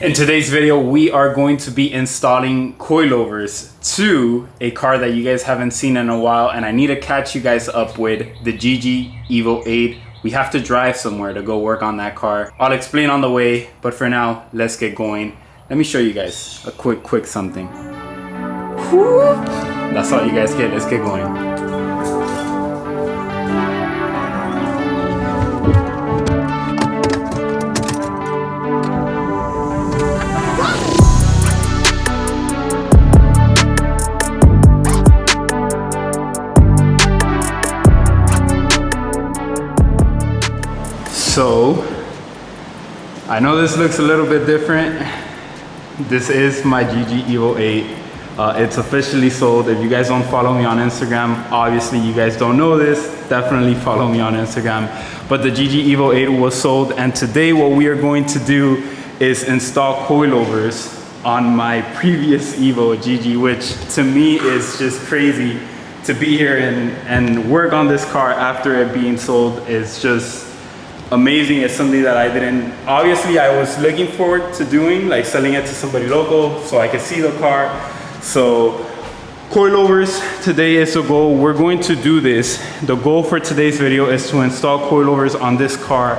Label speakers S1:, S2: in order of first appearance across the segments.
S1: In today's video, we are going to be installing coilovers to a car that you guys haven't seen in a while, and I need to catch you guys up with the GG Evo 8. We have to drive somewhere to go work on that car. I'll explain on the way, but for now, let's get going. Let me show you guys a quick something. Whoop. That's all you guys get. Let's get going. So, I know this looks a little bit different. This is my GG Evo 8. It's officially sold. If you guys don't follow me on Instagram, obviously you guys don't know this, definitely follow me on Instagram. But the GG Evo 8 was sold, and today what we are going to do is install coilovers on my previous Evo GG, which to me is just crazy. To be here and work on this car after it being sold is just amazing. It's something that obviously I was looking forward to doing, like selling it to somebody local so I could see the car. So coilovers today is the goal. We're going to do this. The goal for today's video is to install coilovers on this car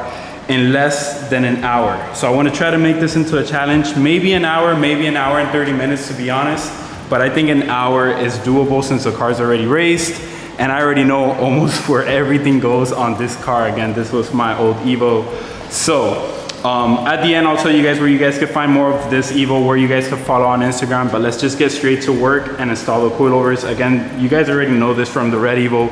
S1: in less than an hour. So I want to try to make this into a challenge. Maybe an hour and 30 minutes, to be honest. But I think an hour is doable since the car's already raced. And I already know almost where everything goes on this car. Again, this was my old Evo. So at the end, I'll tell you guys where you guys can find more of this Evo, where you guys can follow on Instagram. But let's just get straight to work and install the coilovers. Again, you guys already know this from the red Evo.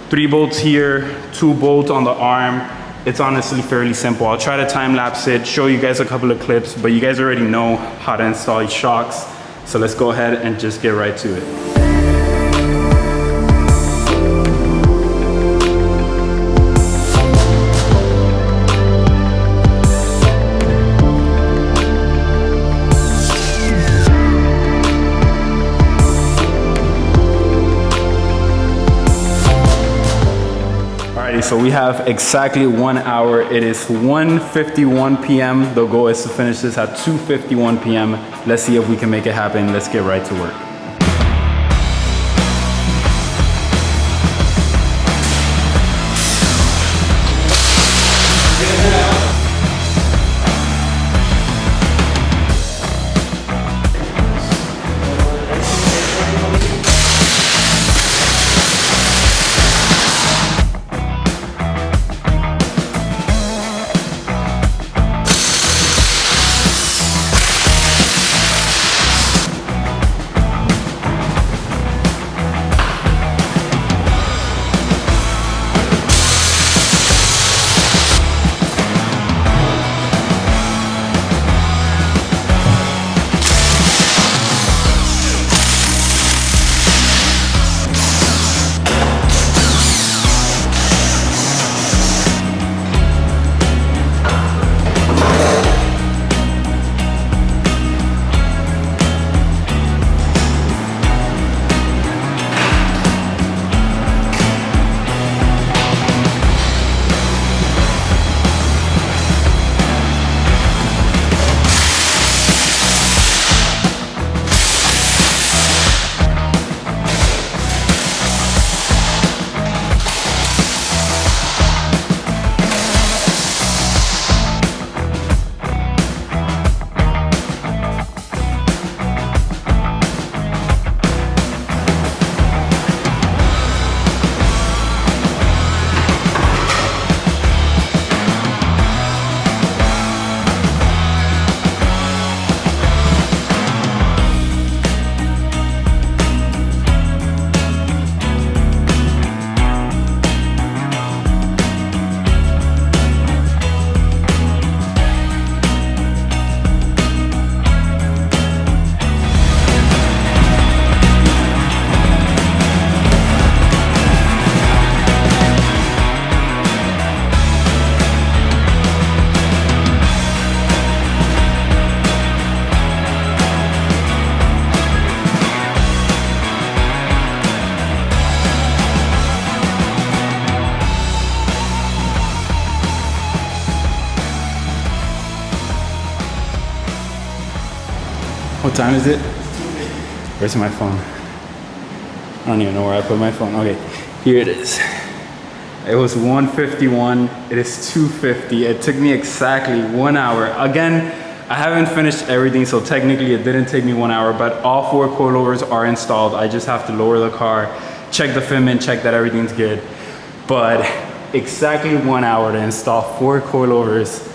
S1: 3 bolts here, 2 bolts on the arm. It's honestly fairly simple. I'll try to time lapse it, show you guys a couple of clips, but you guys already know how to install these shocks. So let's go ahead and just get right to it. So we have exactly 1 hour. It is 1:51 p.m. The goal is to finish this at 2:51 p.m. Let's see if we can make it happen. Let's get right to work. What time is it? Where's my phone? I don't even know where I put my phone. Okay, here it is. It was 1:51. It is 2:50. It took me exactly 1 hour. Again, I haven't finished everything, so technically it didn't take me 1 hour, but all 4 coilovers are installed. I just have to lower the car, check the fitment, check that everything's good. But exactly 1 hour to install 4 coilovers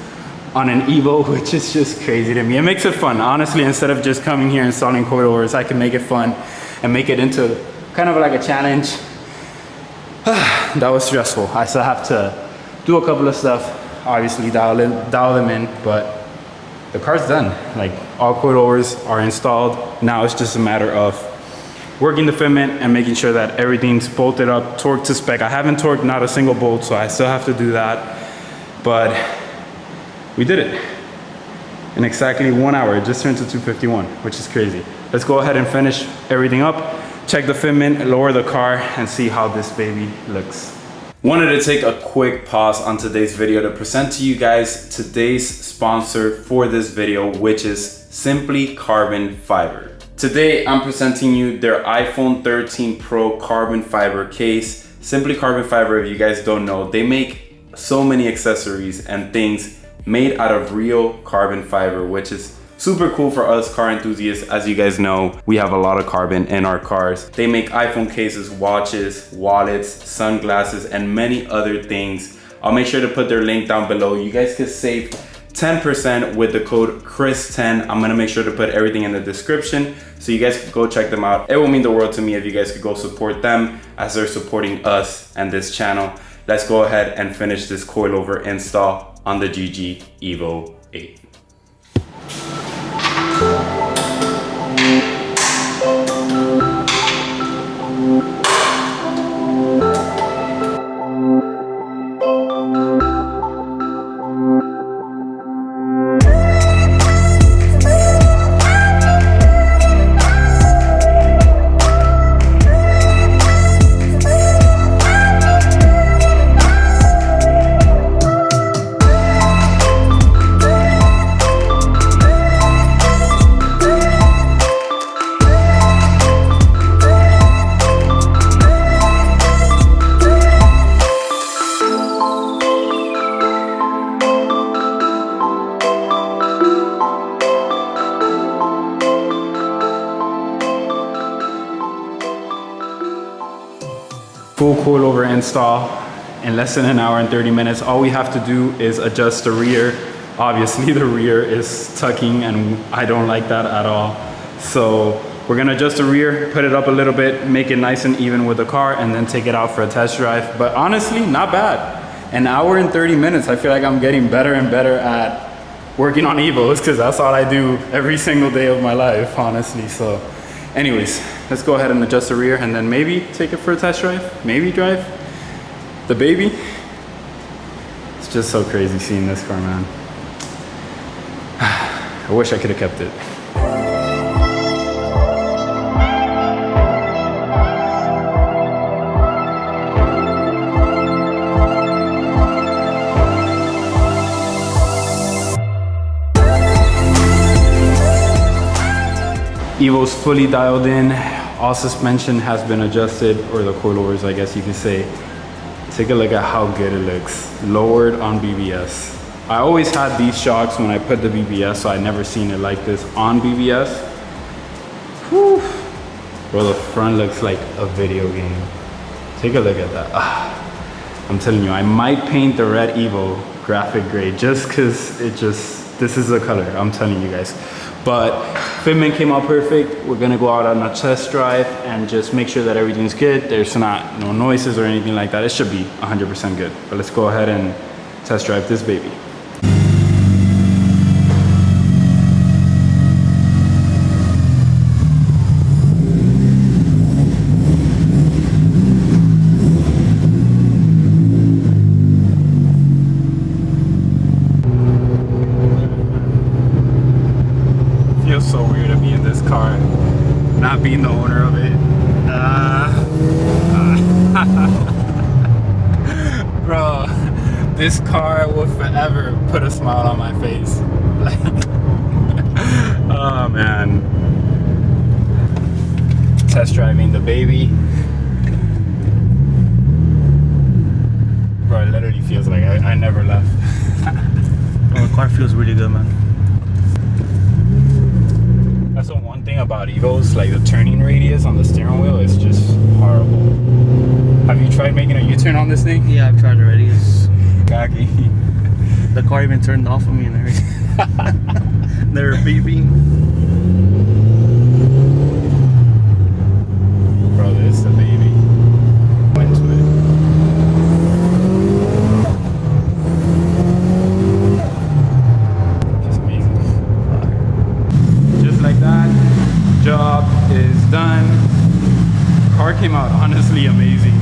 S1: on an Evo, which is just crazy to me. It makes it fun. Honestly, instead of just coming here installing coilovers, I can make it fun and make it into kind of like a challenge. That was stressful. I still have to do a couple of stuff, obviously dial them in, but the car's done. Like, all coilovers are installed. Now it's just a matter of working the fitment and making sure that everything's bolted up, torqued to spec. I haven't torqued not a single bolt, so I still have to do that. But we did it in exactly 1 hour. It just turned to 2:51, which is crazy. Let's go ahead and finish everything up, check the fitment, lower the car, and see how this baby looks. Wanted to take a quick pause on today's video to present to you guys today's sponsor for this video, which is Simply Carbon Fiber. Today, I'm presenting you their iPhone 13 Pro carbon fiber case. Simply Carbon Fiber, if you guys don't know, they make so many accessories and things made out of real carbon fiber, which is super cool for us car enthusiasts. As you guys know, we have a lot of carbon in our cars. They make iPhone cases, watches, wallets, sunglasses, and many other things. I'll make sure to put their link down below. You guys can save 10% with the code Chris10. I'm gonna make sure to put everything in the description so you guys can go check them out. It will mean the world to me if you guys could go support them as they're supporting us and this channel. Let's go ahead and finish this coilover install on the GG Evo 8. Full coilover install in less than an hour and 30 minutes. All we have to do is adjust the rear. Obviously the rear is tucking and I don't like that at all. So we're gonna adjust the rear, put it up a little bit, make it nice and even with the car, and then take it out for a test drive. But honestly, not bad. An hour and 30 minutes. I feel like I'm getting better and better at working on Evos because that's all I do every single day of my life, honestly. So anyways, let's go ahead and adjust the rear and then maybe take it for a test drive, maybe drive the baby. It's just so crazy seeing this car, man. I wish I could have kept it. Evo's fully dialed in. All suspension has been adjusted, or the coilovers, I guess you could say. Take a look at how good it looks. Lowered on BBS. I always had these shocks when I put the BBS, so I never seen it like this on BBS. Whew. Bro, the front looks like a video game. Take a look at that. I'm telling you, I might paint the red Evo graphic gray just cause this is the color, I'm telling you guys. But fitment came out perfect. We're gonna go out on a test drive and just make sure that everything's good. There's no noises or anything like that. It should be 100% good. But let's go ahead and test drive this baby. Feels so weird to be in this car, not being the owner of it. Bro, this car will forever put a smile on my face. Like, oh man. test driving the baby. Bro, it literally feels like I never left.
S2: Oh, the car feels really good, man.
S1: That's the one thing about Evos, like the turning radius on the steering wheel is just horrible. Have you tried making a U-turn on this thing?
S2: Yeah, I've tried already. It's,
S1: Gaggy.
S2: the car even turned off on me and everything. They're beeping.
S1: Bro, this is a baby. Went to it. Just amazing. Just like that, job is done. Car came out honestly amazing.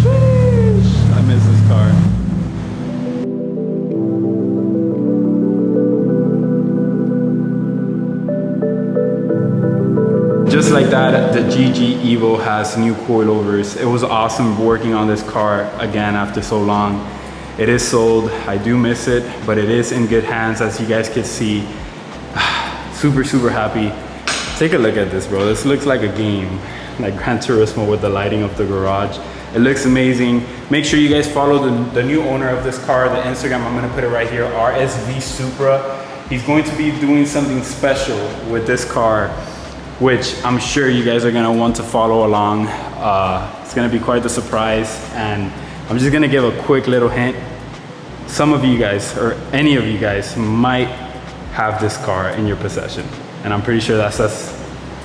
S1: Sheesh, I miss this car. Just like that, the GG Evo has new coilovers. It was awesome working on this car again after so long. It is sold, I do miss it, but it is in good hands as you guys can see. Super happy. Take a look at this, bro. This looks like a game, like Gran Turismo with the lighting of the garage. It looks amazing. Make sure you guys follow the new owner of this car, the Instagram, I'm gonna put it right here, RSV Supra. He's going to be doing something special with this car, which I'm sure you guys are gonna want to follow along. It's gonna be quite the surprise, and I'm just gonna give a quick little hint. Some of you guys, or any of you guys, might have this car in your possession, and I'm pretty sure that's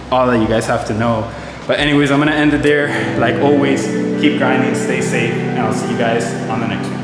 S1: all that you guys have to know. But anyways, I'm gonna end it there. Like always, keep grinding, stay safe, and I'll see you guys on the next one.